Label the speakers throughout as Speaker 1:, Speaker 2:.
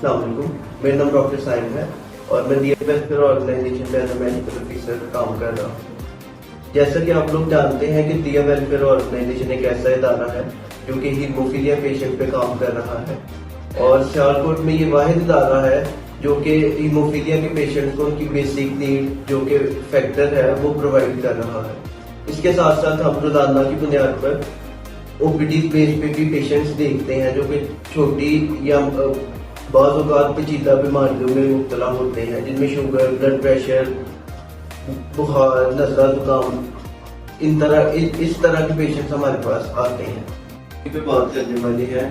Speaker 1: السلام علیکم، میرا نام ڈاکٹر سائن ہے اور میں ڈی ویلفیئر آرگنائزیشن میں ایز اے میڈیکل آفیسر کام کر رہا ہوں۔ جیسا کہ آپ لوگ جانتے ہیں کہ ڈی ویلفیئر آرگنائزیشن ایک ایسا ادارہ ہے جو کہ ہیموفیلیا پیشنٹ پہ کام کر رہا ہے، اور سیالکوٹ میں یہ واحد ادارہ ہے جو کہ ہیموفیلیا کے پیشنٹ کو ان کی بیسک نیڈ جو کہ فیکٹر ہے وہ پرووائڈ کر رہا ہے۔ اس کے ساتھ ساتھ ہم روزانہ کی بنیاد پر او پی ڈی بیس پہ بھی پیشنٹس دیکھتے ہیں جو کہ چھوٹی یا بعض اوقات پیچیدہ بیماریوں میں مبتلا ہوتے ہیں، جن میں شوگر، بلڈ پریشر، بخار، نزلہ، زکام، اس طرح کے پیشنٹس ہمارے پاس آتے ہیں۔ پہ بات کرنے والی ہے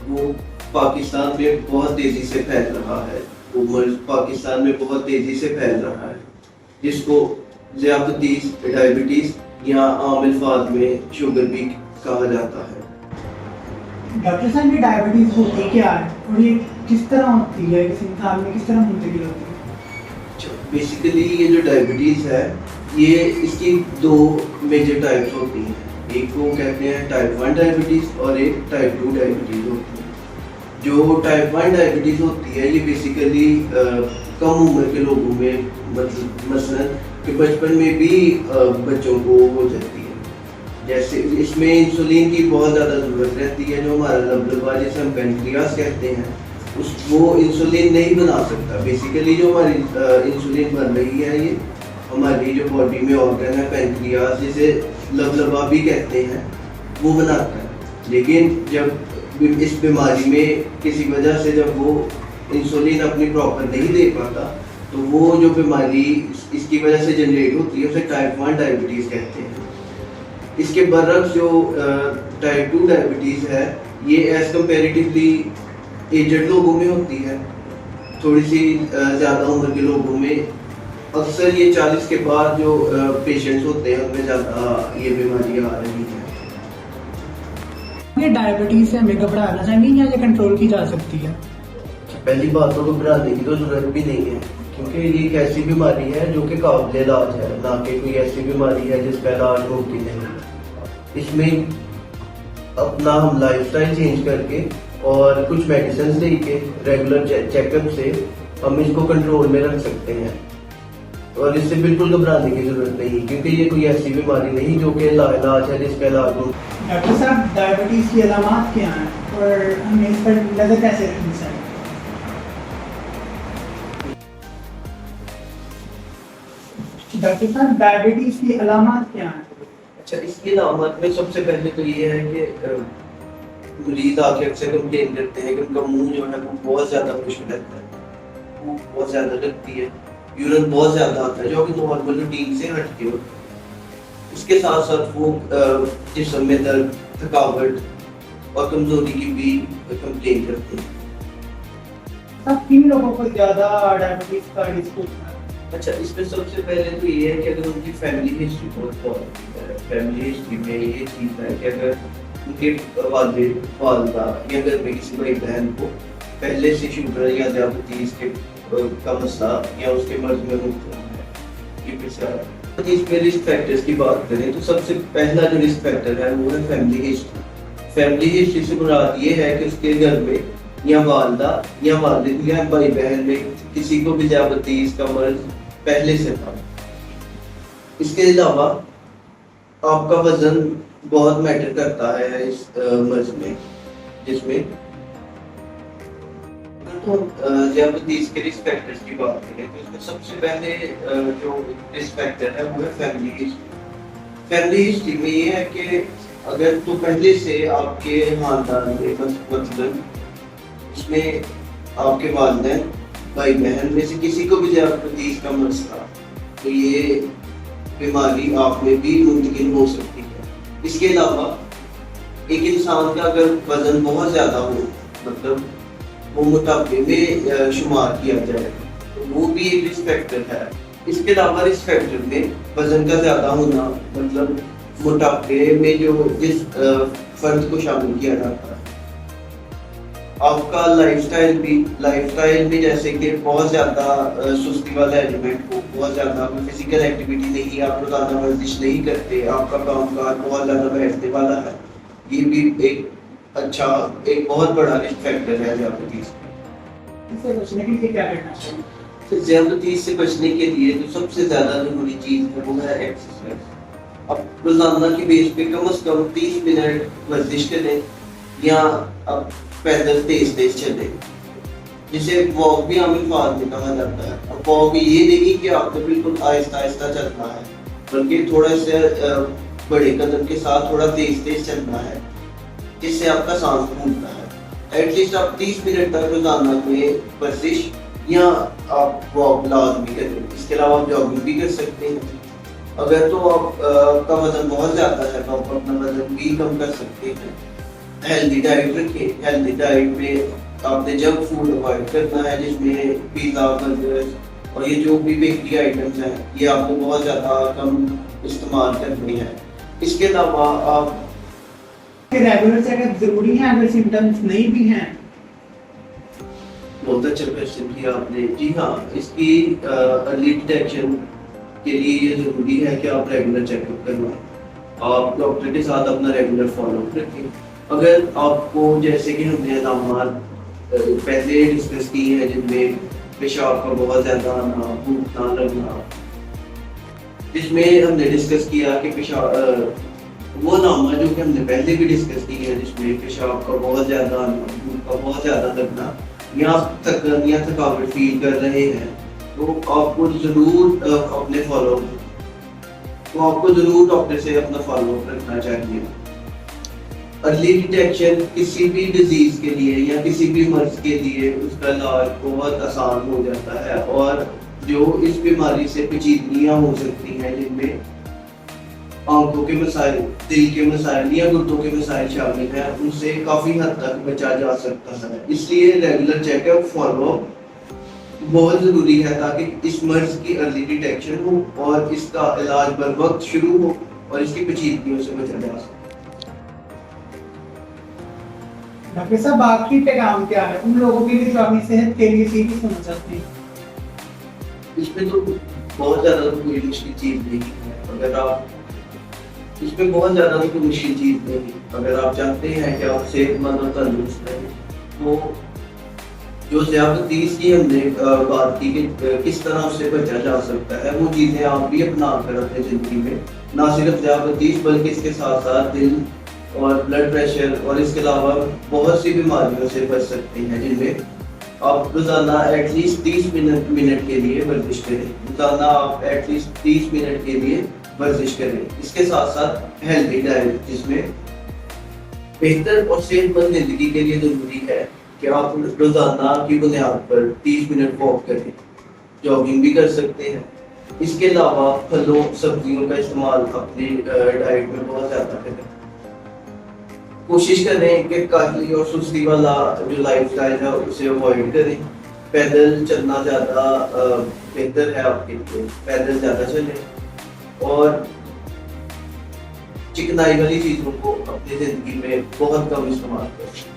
Speaker 1: وہ پاکستان میں بہت تیزی سے پھیل رہا ہے، وہ مرض پاکستان میں بہت تیزی سے پھیل رہا ہے، جس کو ذیابطیس، ڈائبٹیز یا عام الفاظ میں شوگر بھی کہا جاتا ہے۔
Speaker 2: ڈاکٹر صاحب یہ ڈائبٹیز ہوتی کیا ہے اور یہ کس طرح ہوتی ہے، کسی انسان میں کس طرح منتقل ہوتی ہے؟
Speaker 1: بیسیکلی یہ جو ڈائبٹیز ہے یہ اس کی دو میجر ٹائپس ہوتی ہیں، ایک کو کہتے ہیں ٹائپ 1 ڈائبٹیز اور ایک ٹائپ 2 ڈائبٹیز ہوتی ہے۔ جو ٹائپ 1 ڈائبٹیز ہوتی ہے یہ بیسیکلی کم عمر کے لوگوں میں، مثلاً کہ بچپن میں بھی بچوں کو ہو جاتی ہے، جیسے اس میں انسولین کی بہت زیادہ ضرورت رہتی ہے۔ جو ہمارا لبلبا جسے ہم پینکریاس کہتے ہیں وہ انسولین نہیں بنا سکتا۔ بیسیکلی جو ہماری انسولین بن رہی ہے یہ ہماری جو باڈی میں آرگن ہے پینکریاس جسے لبلبا بھی کہتے ہیں وہ بناتا ہے، لیکن جب اس بیماری میں کسی وجہ سے جب وہ انسولین اپنی پراپر نہیں دے پاتا تو وہ جو بیماری اس کی وجہ سے جنریٹ ہوتی ہے اسے ٹائپ 1 ڈائبٹیز کہتے ہیں۔ اس کے برعکس جو ٹائپ 2 ڈائبٹیز ہے یہ ایز کمپیریٹیولی ایجڈ لوگوں میں ہوتی ہے، تھوڑی سی زیادہ عمر کے لوگوں میں، اکثر یہ 40 کے بعد جو پیشنٹس ہوتے ہیں ان میں زیادہ یہ بیماریاں آ رہی ہیں۔
Speaker 2: یہ ڈائبٹیز سے ہمیں گھبرانا چاہیے یا یہ کنٹرول کی جا سکتی ہے؟
Speaker 1: پہلی بات تو گھبرانے کی تو ضرورت بھی نہیں ہے، کیونکہ یہ ایک ایسی بیماری ہے جو کہ قابل علاج ہے، نہ کہ کوئی ایسی بیماری ہے جس کا علاج ممکن نہیں۔ اس میں اپنا ہم لائف سٹائل چینج کر کے اور کچھ میڈیسنز لے کے ریگولر چیک اپ سے ہم اس کو کنٹرول میں رکھ سکتے ہیں، اور اس سے بالکل گھبرانے کی ضرورت نہیں، کیونکہ یہ کوئی ایسی بیماری نہیں جو کہ لا علاج ہے جس کا علاج ہو۔
Speaker 2: ڈاکٹر صاحب ڈائبٹیز کی علامات کیا ہیں اور ہمیں اس پر نظر کیسے رکھنی چاہیے؟ ڈاکٹر صاحب ڈائبٹیز کی علامات کیا ہیں؟
Speaker 1: اچھا، اس کی علامات میں سب سے پہلے تو یہ ہے کہ مریض آ کے اکثر کمپلین کرتے ہیں کہ ان کا منہ جو ہے وہ بہت زیادہ خشک رہتا ہے، وہ بہت زیادہ لگتی ہے، یورین بہت زیادہ آتا ہے جو کہ نارمل روٹین سے ہٹ کے ہوتا ہے۔ اس کے ساتھ ساتھ وہ جسم میں درد، تھکاوٹ اور کمزوری کی بھی کمپلین کرتے ہیں۔
Speaker 2: سب کن لوگوں کو زیادہ ڈائبٹیز کا رسک ہوتا ہے؟
Speaker 1: اچھا، اس میں سب سے پہلے تو یہ ہے کہ اگر ان کی فیملی ہسٹری فیملی ہسٹری میں یہ چیز ہے کہ اگر ان کے والد، والدہ یا گھر میں کسی بڑی بہن کو پہلے سے شوگر یا ذیابطیس کا مسئلہ یا اس کے مرض میں مبتلا ہے، یہ پھر اس میں رسک فیکٹرز کی بات کریں تو سب سے پہلا جو رسک فیکٹر ہے وہ ہے فیملی ہسٹری۔ فیملی ہسٹری سے مراد یہ ہے کہ اس کے گھر میں یا والدہ یا والد یا بھائی بہن میں کسی کو بھی ذیابطیس کا مرض پہلے سے تھا۔ اس کے علاوہ آپ کا وزن بہت میٹر کرتا ہے اس مرض میں، جس میں ذیابطیس کے رسک فیکٹرز کی بات کریں تو اس میں سب سے پہلے جو رسک فیکٹر ہے وہ ہے فیملی ہسٹری۔ فیملی ہسٹری میں یہ ہے کہ اگر تو پہلے سے آپ کے خاندان میں مثلاً اس میں آپ کے والدین، بھائی بہن میں سے کسی کو بھی ذیابطیس کا مرض تھا تو یہ بیماری آپ میں بھی منتقل ہو سکتی ہے۔ اس کے علاوہ ایک انسان کا اگر وزن بہت زیادہ ہو، مطلب وہ موٹاپے میں شمار کیا جائے تو وہ بھی ایک رسک فیکٹر ہے۔ اس کے علاوہ رسک فیکٹر میں وزن کا زیادہ ہونا، مطلب موٹاپے میں جو جس فرد کو شامل کیا جاتا ہے، آپ کا لائف سٹائل بھی جیسے کہ بہت زیادہ سستی والا ایلیمنٹ ہو، بہت زیادہ فزیکل ایکٹیویٹی نہیں، آپ روزانہ ورزش نہیں کرتے، آپ کا کام کاج بہت زیادہ بیٹھنے والا ہے، یہ بھی ایک بہت بڑا رسک فیکٹر ہے ذیابطیس کا۔
Speaker 2: اس سے بچنے کے لیے کیا کرنا چاہیے؟
Speaker 1: تو ذیابطیس سے بچنے کے لیے جو سب سے زیادہ ضروری چیز ہے وہ ہے ایکسرسائز. اب روزانہ کی بیس پہ کم از کم 30 منٹ ورزش کریں یا اب پیدل تیز چلیں, جسے واک بھی عام الفاظ میں کہا جاتا ہے. اب واک یہ نہیں کہ آپ کو بالکل آہستہ چلنا ہے, بلکہ تھوڑا سے بڑے قدم کے ساتھ تھوڑا تیز چلنا ہے, جس سے آپ کا سانس پھولتا ہے. ایٹ لیسٹ آپ 30 منٹ تک روزانہ میں ورزش یا آپ واک لازمی کریں. اس کے علاوہ آپ جاگنگ بھی کر سکتے ہیں. اگر تو آپ کا وزن بہت زیادہ ہے تو آپ اپنا وزن بھی کم کر سکتے ہیں. ہیلدی ڈائٹ رکھیں. ہیلدی ڈائٹ میں آپ نے جنک فوڈ اوائڈ کرنا ہے, جس میں پیزا, برگر اور یہ جو بھی بیکری آئٹمس ہیں یہ آپ کو بہت زیادہ کم استعمال کرنے ہیں. اس کے علاوہ آپ
Speaker 2: ریگولر چیک اپ ضروری ہے اگر سمٹمس نہیں بھی ہیں؟
Speaker 1: بہت اچھا کوشچن کیا آپ نے. جی ہاں, اس کی ارلی ڈیٹیکشن کے لیے یہ ضروری ہے کہ آپ ریگولر چیک اپ کروائیں. آپ ڈاکٹر کے ساتھ اپنا ریگولر فالو اپ رکھیں. اگر آپ کو جیسے کہ ہم نے علامات پہلے ڈسکس کی ہیں, جن میں پیشاب کا بہت زیادہ آنا, بھوک نہ لگنا, جس میں ہم نے ڈسکس کیا کہ پیشاب وہ علامات جو کہ ہم نے پہلے بھی ڈسکس کی ہے, جس میں پیشاب کا بہت زیادہ آنا, بھوک کا بہت زیادہ لگنا یا تھکن یا تھکاوٹ فیل کر رہے ہیں, تو آپ کو ضرور اپنے آپ کو ضرور ڈاکٹر سے اپنا فالو اپ رکھنا چاہیے. ارلی ڈیٹیکشن کسی بھی ڈیزیز کے لیے یا کسی بھی مرض کے لیے اس کا علاج بہت آسان ہو جاتا ہے, اور جو اس بیماری سے پیچیدگیاں ہو سکتی ہیں, جن میں آنکھوں کے مسائل, دل کے مسائل یا گردوں کے مسائل شامل ہیں, ان سے کافی حد تک بچا جا سکتا ہے. اس لیے regular check up follow up بہت ضروری ہے تاکہ اس مرض کی ارلی ڈیٹیکشن ہو اور اس کا علاج بر وقت شروع ہو اور اس کی پیچیدگیوں سے بچا جا سکے.
Speaker 2: ڈاکٹر صاحب آخری پیغام کیا ہے ان لوگوں کے لیے جو اپنی صحت کے لیے سیریس ہونا چاہتے ہیں؟
Speaker 1: اس میں تو بہت زیادہ کوئی مشکل چیز نہیں ہے. اگر آپ چاہتے ہیں کہ آپ صحت مند اور تندرست رہیں, تو جو ذیابطیس کی ہم نے بات کی کہ کس طرح اس سے بچا جا سکتا ہے, وہ چیزیں آپ بھی اپنا کر اپنی زندگی میں نہ صرف ذیابطیس بلکہ اس کے ساتھ ساتھ دل اور بلڈ پریشر اور اس کے علاوہ بہت سی بیماریوں سے بچ سکتے ہیں, جن میں آپ روزانہ ایٹ لیسٹ 30 منٹ کے لیے ورزش کریں. روزانہ آپ ایٹ لیسٹ 30 منٹ کے لیے ورزش کریں. اس کے ساتھ ساتھ ہیلدی ڈائٹ, جس میں بہتر اور صحت مند زندگی کے لیے ضروری ہے کہ آپ روزانہ کی بنیاد پر 30 منٹ واک کریں. جاگنگ بھی کر سکتے ہیں. اس کے علاوہ پھلوں سبزیوں کا استعمال اپنی ڈائٹ میں بہت زیادہ کریں. کوشش کریں کہ کاہلی اور سستی والا جو لائف اسٹائل ہے اسے اوائڈ کریں. پیدل چلنا زیادہ بہتر ہے آپ کے لیے. پیدل زیادہ چلیں اور چکنائی والی چیزوں کو اپنی زندگی میں بہت کم استعمال کریں.